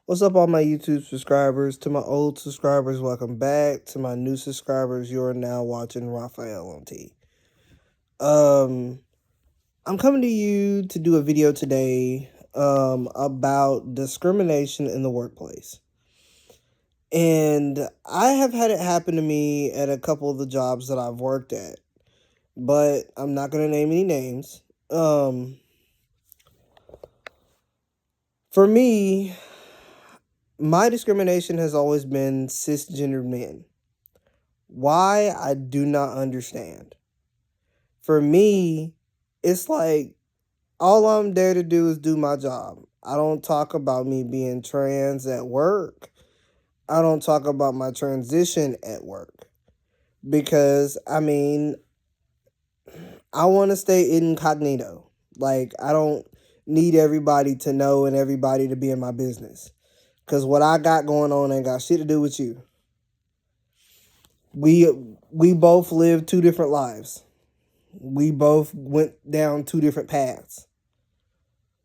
What's up, all my YouTube subscribers? To my old subscribers, welcome back. To my new subscribers, you are now watching Raphael on T. I'm coming to you to do a video today about discrimination in the workplace. And I have had it happen to me at a couple of the jobs that I've worked at, but I'm not going to name any names. For me, my discrimination has always been cisgendered men. Why? I do not understand. For me, it's like all I'm there to do is do my job. I don't talk about me being trans at work. I don't talk about my transition at work because I want to stay incognito. Like, I don't need everybody to know and everybody to be in my business because what I got going on ain't got shit to do with you. We both live two different lives. We both went down two different paths.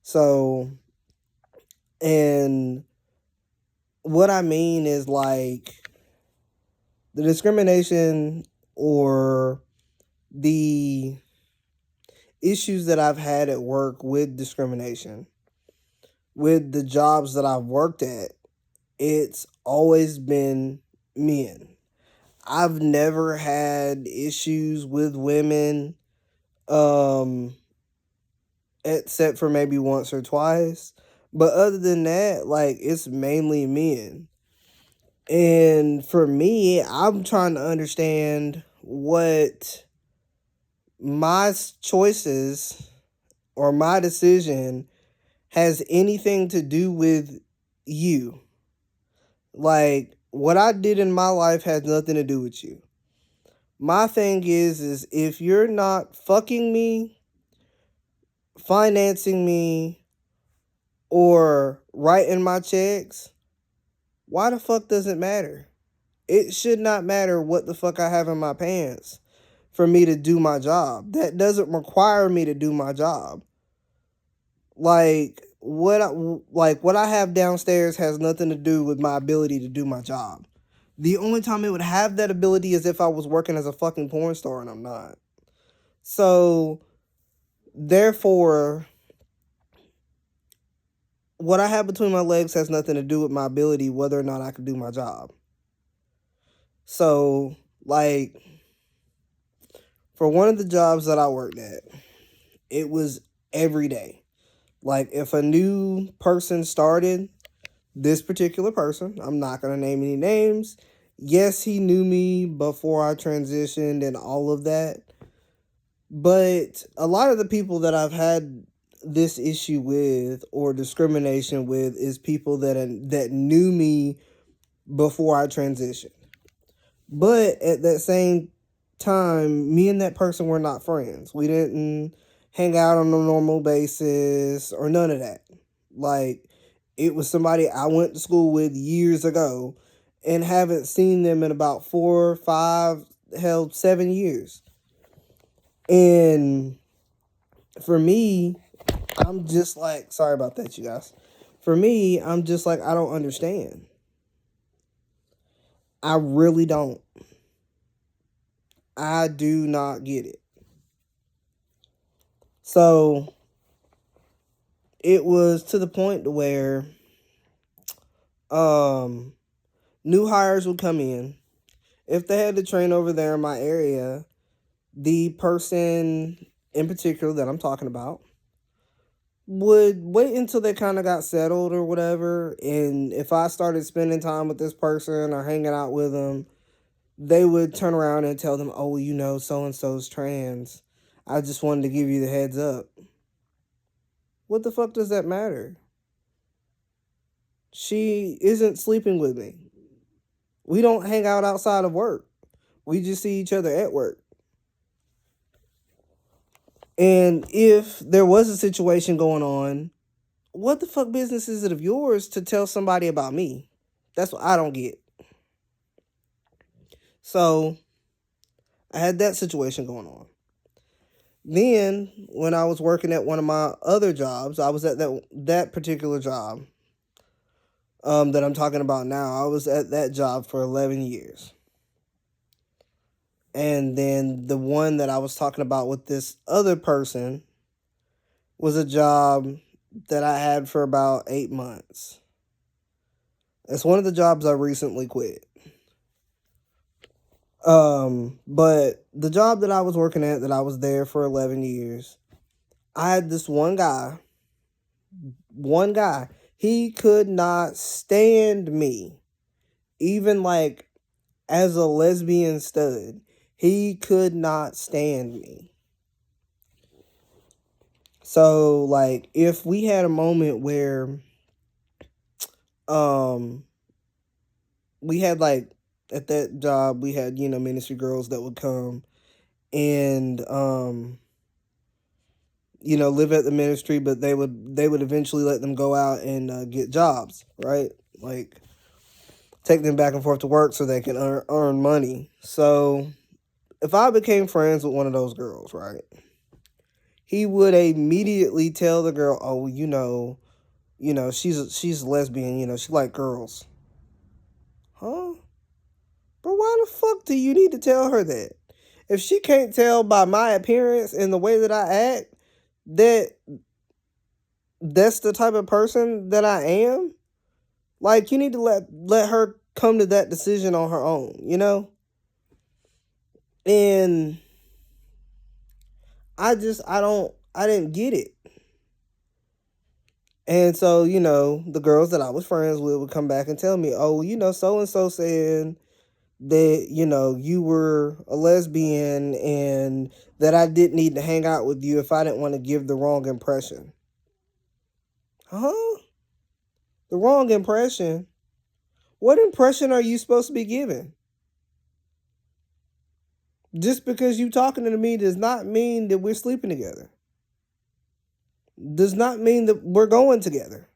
So, and what I mean is like the discrimination or the issues that I've had at work with discrimination, with the jobs that I've worked at, it's always been men. I've never had issues with women, except for maybe once or twice. But other than that, like, it's mainly men. And for me, I'm trying to understand what my choices or my decision has anything to do with you. Like, what I did in my life has nothing to do with you. My thing is if you're not fucking me, financing me, or writing my checks, why the fuck does it matter? It should not matter what the fuck I have in my pants for me to do my job. That doesn't require me to do my job. Like what I have downstairs has nothing to do with my ability to do my job. The only time it would have that ability is if I was working as a fucking porn star, and I'm not. So therefore, what I have between my legs has nothing to do with my ability, whether or not I can do my job. So, like, for one of the jobs that I worked at, it was every day. Like, if a new person started, this particular person, I'm not going to name any names. Yes, he knew me before I transitioned and all of that. But a lot of the people that I've had this issue with or discrimination with is people that knew me before I transitioned. But at that same time, me and that person were not friends. We didn't hang out on a normal basis or none of that. Like, it was somebody I went to school with years ago and haven't seen them in about 4, 5, hell, 7 years. And for me, I'm just like, sorry about that, you guys. For me, I'm just like, I don't understand. I really don't. I do not get it. So it was to the point where new hires would come in. If they had to train over there in my area, the person in particular that I'm talking about would wait until they kind of got settled or whatever. And if I started spending time with this person or hanging out with them, they would turn around and tell them, oh, well, you know, so-and-so's trans. I just wanted to give you the heads up. What the fuck does that matter? She isn't sleeping with me. We don't hang out outside of work. We just see each other at work. And if there was a situation going on, what the fuck business is it of yours to tell somebody about me? That's what I don't get. So I had that situation going on. Then when I was working at one of my other jobs, I was at that particular job. that I'm talking about now. I was at that job for 11 years. And then the one that I was talking about with this other person was a job that I had for about 8 months. It's one of the jobs I recently quit. But the job that I was working at, that I was there for 11 years, I had this one guy. He could not stand me. Even like as a lesbian stud, he could not stand me. So like if we had a moment where we had like at that job we had, ministry girls that would come and live at the ministry, but they would eventually let them go out and get jobs, right? Like take them back and forth to work so they can earn money. So if I became friends with one of those girls, right, he would immediately tell the girl, "Oh, she's lesbian. She like girls." Huh? But why the fuck do you need to tell her that? If she can't tell by my appearance and the way that I act that that's the type of person that I am, like you need to let her come to that decision on her own, And I didn't get it. And so, the girls that I was friends with would come back and tell me, "Oh, so and so said that, you were a lesbian and that I didn't need to hang out with you if I didn't want to give the wrong impression." Huh? The wrong impression? What impression are you supposed to be giving? Just because you talking to me does not mean that we're sleeping together. Does not mean that we're going together.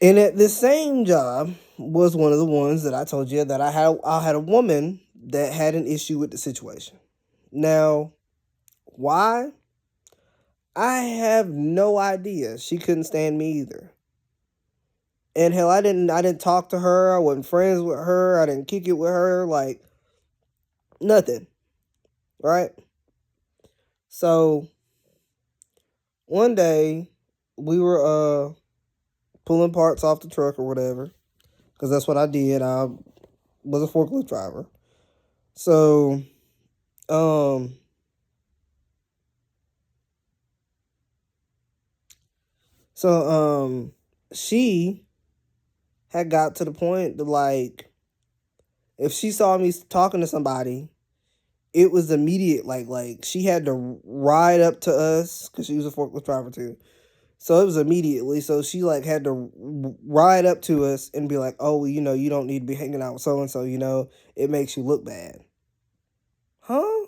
And at this same job was one of the ones that I told you that I had a woman that had an issue with the situation. Now, why? I have no idea. She couldn't stand me either. And hell, I didn't talk to her. I wasn't friends with her. I didn't kick it with her, like nothing. Right? So one day we were pulling parts off the truck or whatever, because that's what I did. I was a forklift driver. So she had got to the point that like if she saw me talking to somebody, it was immediate. Like she had to ride up to us because she was a forklift driver too. So it was immediately. So she like had to ride up to us and be like, "Oh, you don't need to be hanging out with so and so. It makes you look bad." Huh?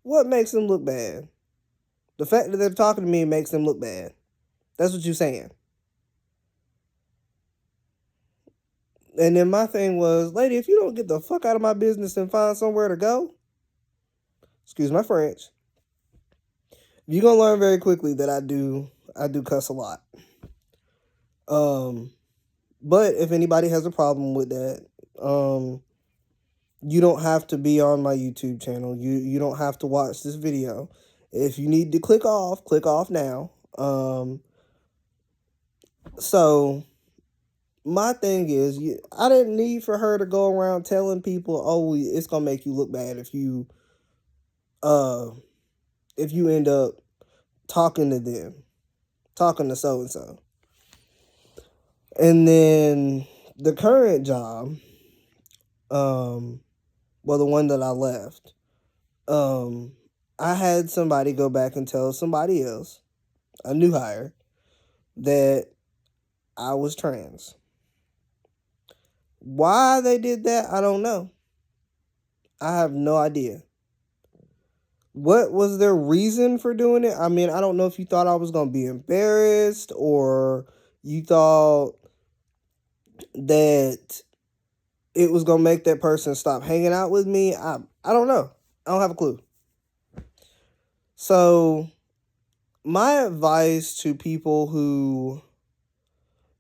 What makes them look bad? The fact that they're talking to me makes them look bad. That's what you're saying. And then my thing was, lady, if you don't get the fuck out of my business and find somewhere to go, excuse my French, you're gonna learn very quickly that I do cuss a lot. But if anybody has a problem with that, you don't have to be on my YouTube channel. You don't have to watch this video. If you need to click off now. So my thing is, I didn't need for her to go around telling people, "Oh, it's gonna make you look bad if you end up talking to them, talking to so and so." And then the current job, well, the one that I left, I had somebody go back and tell somebody else, a new hire, that I was trans. Why they did that, I don't know. I have no idea. What was their reason for doing it? I mean, I don't know if you thought I was going to be embarrassed or you thought that it was going to make that person stop hanging out with me. I don't know. I don't have a clue. So My advice to people who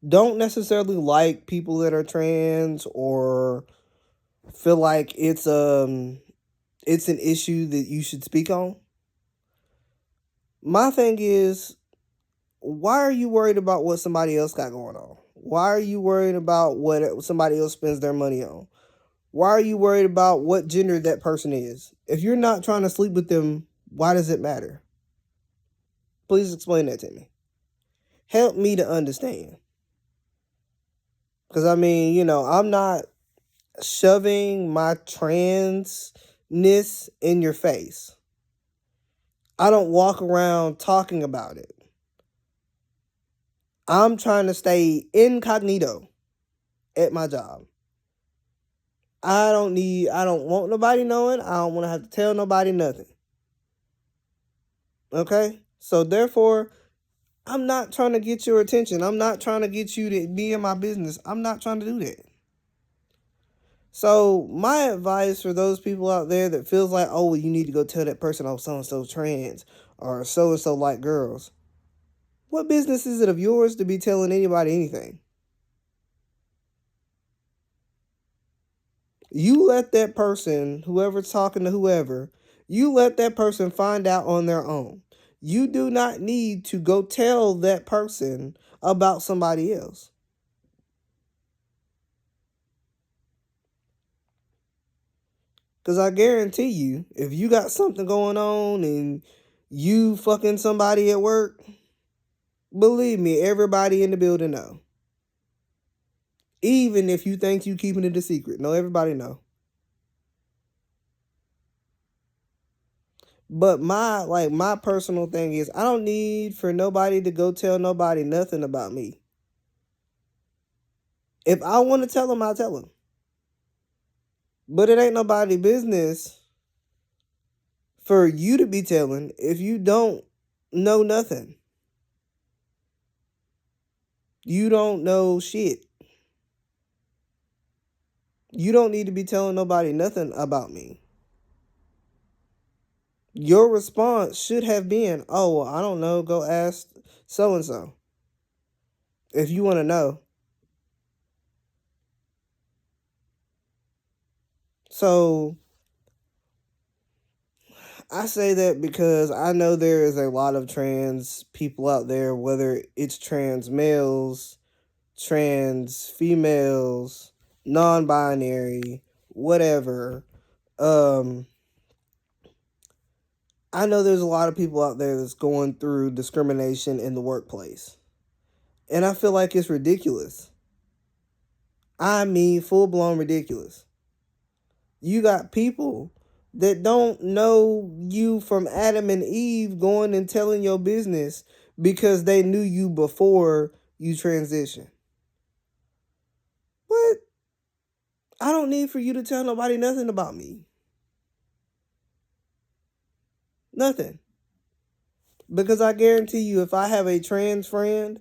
don't necessarily like people that are trans or feel like it's an issue that you should speak on. My thing is, why are you worried about what somebody else got going on? Why are you worried about what somebody else spends their money on? Why are you worried about what gender that person is? If you're not trying to sleep with them, why does it matter? Please explain that to me. Help me to understand. Because I mean, I'm not shoving my transness in your face. I don't walk around talking about it. I'm trying to stay incognito at my job. I don't want nobody knowing. I don't want to have to tell nobody nothing. Okay? So therefore, I'm not trying to get your attention. I'm not trying to get you to be in my business. I'm not trying to do that. So my advice for those people out there that feels like, oh, well, you need to go tell that person, oh, so-and-so trans or so-and-so like girls. What business is it of yours to be telling anybody anything? You let that person, whoever's talking to whoever, you let that person find out on their own. You do not need to go tell that person about somebody else. Because I guarantee you, if you got something going on and you fucking somebody at work, believe me, everybody in the building know. Even if you think you keeping it a secret. No, everybody know. But my personal thing is I don't need for nobody to go tell nobody nothing about me. If I want to tell them, I'll tell them. But it ain't nobody business for you to be telling if you don't know nothing. You don't know shit. You don't need to be telling nobody nothing about me. Your response should have been, oh, well, I don't know, go ask so-and-so. If you want to know. So I say that because I know there is a lot of trans people out there, whether it's trans males, trans females, non-binary, whatever. I know there's a lot of people out there that's going through discrimination in the workplace. And I feel like it's ridiculous. I mean, full-blown ridiculous. You got people that don't know you from Adam and Eve going and telling your business because they knew you before you transition. What? I don't need for you to tell nobody nothing about me. Nothing. Because I guarantee you, if I have a trans friend,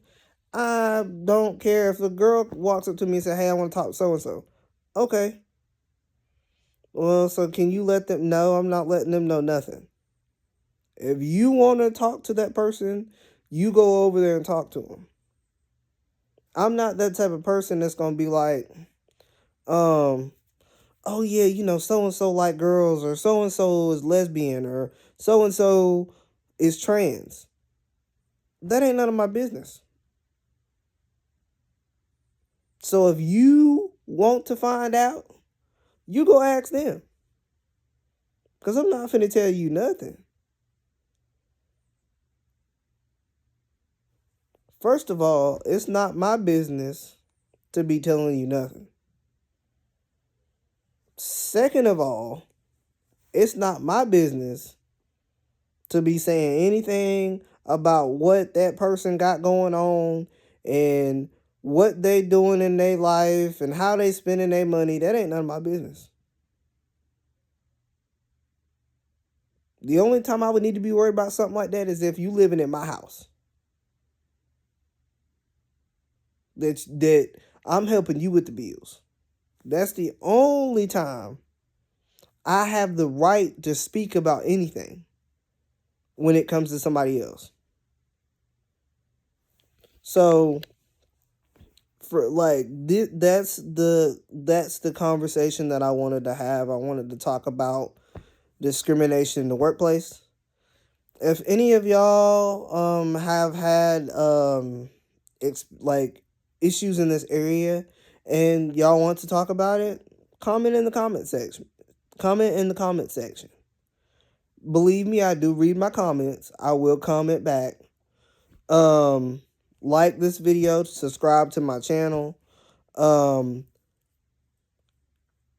I don't care if a girl walks up to me and says, hey, I want to talk to so-and-so. Okay. Well, so can you let them know? I'm not letting them know nothing. If you want to talk to that person, you go over there and talk to them. I'm not that type of person that's going to be like, oh yeah, so-and-so like girls, or so-and-so is lesbian, or so-and-so is trans. That ain't none of my business. So if you want to find out, you go ask them. Because I'm not finna tell you nothing. First of all, it's not my business to be telling you nothing. Second of all, it's not my business to be saying anything about what that person got going on and what they doing in their life and how they spending their money. That ain't none of my business. The only time I would need to be worried about something like that is if you living in my house. That I'm helping you with the bills. That's the only time I have the right to speak about anything when it comes to somebody else. So for like that's the conversation that I wanted to have. I wanted to talk about discrimination in the workplace. If any of y'all have had like issues in this area and y'all want to talk about it, comment in the comment section. Comment in the comment section. Believe me, I do read my comments. I will comment back. Like this video, subscribe to my channel. In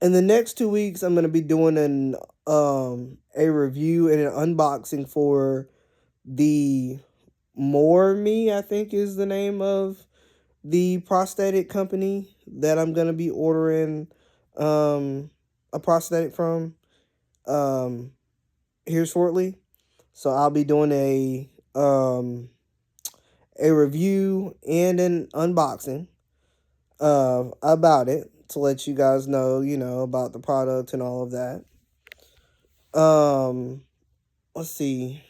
the next 2 weeks, I'm gonna be doing a review and an unboxing for the More Me, I think is the name of the prosthetic company that I'm gonna be ordering a prosthetic from here shortly. So I'll be doing a review and an unboxing about it to let you guys know, about the product and all of that. Let's see.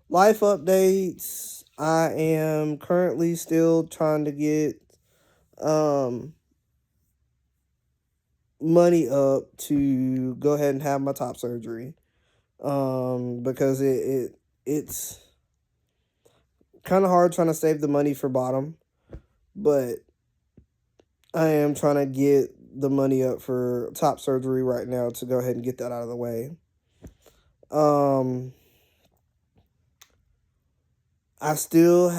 Life updates. I am currently still trying to get money up to go ahead and have my top surgery. Because it's kind of hard trying to save the money for bottom, but I am trying to get the money up for top surgery right now to go ahead and get that out of the way. I still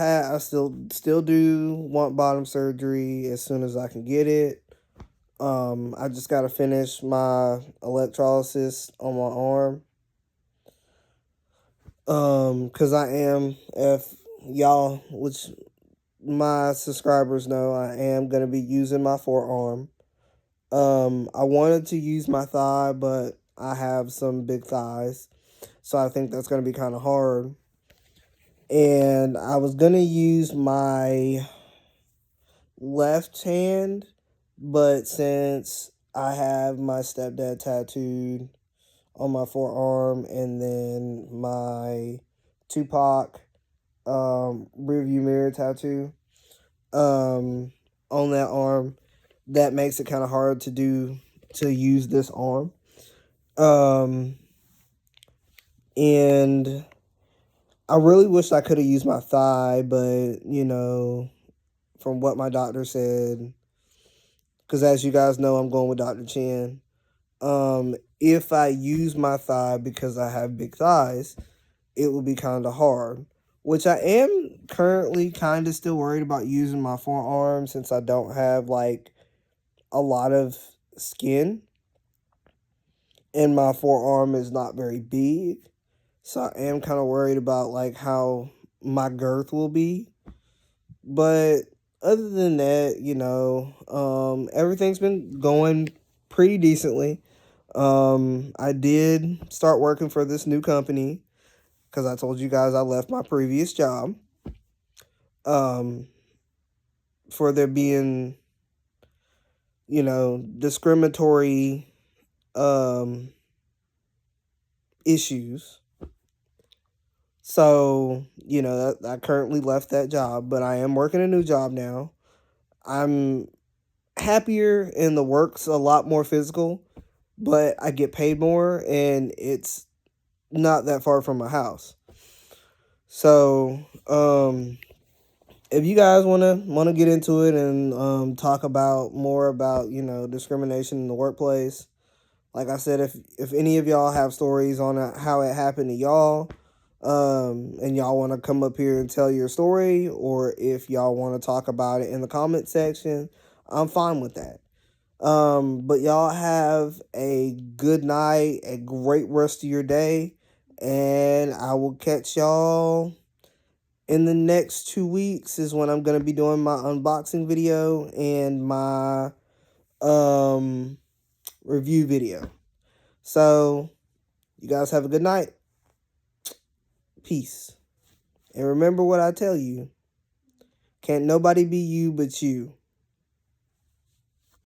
do want bottom surgery as soon as I can get it. I just gotta finish my electrolysis on my arm. Cause I am, if y'all, which my subscribers know, I am gonna be using my forearm. I wanted to use my thigh, but I have some big thighs, so I think that's gonna be kind of hard. And I was gonna use my left hand, but since I have my stepdad tattooed on my forearm and then my Tupac rearview mirror tattoo on that arm, that makes it kind of hard to use this arm. And I really wish I could have used my thigh, but from what my doctor said, because as you guys know, I'm going with Dr. Chen. If I use my thigh because I have big thighs, it will be kind of hard. Which I am currently kind of still worried about using my forearm since I don't have like a lot of skin. And my forearm is not very big. So I am kind of worried about like how my girth will be. But other than that, everything's been going pretty decently. I did start working for this new company because I told you guys I left my previous job. For there being, discriminatory issues. So, I currently left that job, but I am working a new job now. I'm happier and the work's a lot more physical, but I get paid more and it's not that far from my house. So, if you guys wanna get into it and talk about more about discrimination in the workplace, like I said, if any of y'all have stories on how it happened to y'all, and y'all want to come up here and tell your story, or if y'all want to talk about it in the comment section, I'm fine with that. But y'all have a good night, a great rest of your day, and I will catch y'all in the next 2 weeks is when I'm going to be doing my unboxing video and my review video. So, you guys have a good night. Peace. And remember what I tell you. Can't nobody be you but you.